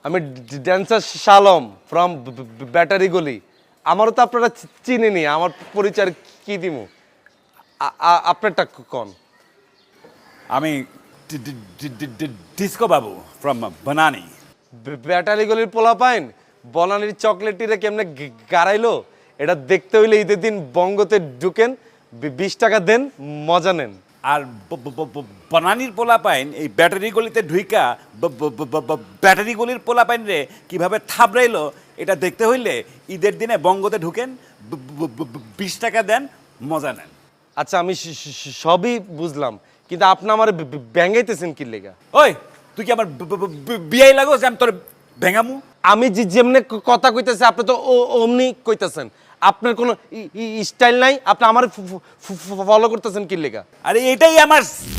আমি dancer শালম from battery গলি। আমারও তো আপনারা চিনেনি, আমার পরিচয় কি দিমু? আপনারটা কোন? আমি disco Babu from Banani. Battery গলির পোলা পাইন বনানির চকলেটিরে কেমনে গাড়াইলো এটা দেখতে হইলে ঈদের দিন বঙ্গতে ঢুকেন, 20 টাকা দেন, মজা নেন। আর বনানির পোলা পাইন এই ব্যাটারি গলিতে ঢুইকা ব্যাটারি গলির পোলা পাইন রে কিভাবে থাবড়াইলো এটা দেখতে হইলে ঈদের দিনে বঙ্গতে ঢুকেন, 20 টাকা দেন, মজা নেন। আচ্ছা আমি সবই বুঝলাম, কিন্তু আপনি আমার ব্যাঙ্গাইতেছেন কি লেগা? ওই তুই কি আমার বিয়াই লাগো যে আমি তোর ভেঙামু? আমি যেমনে কথা কইতেছি আপনি তো অমনি কইতেছেন। আপনার কোনো স্টাইল নাই, আপনি আমার ফলো করতেছেন কি লেগা? আরে এটাই আমার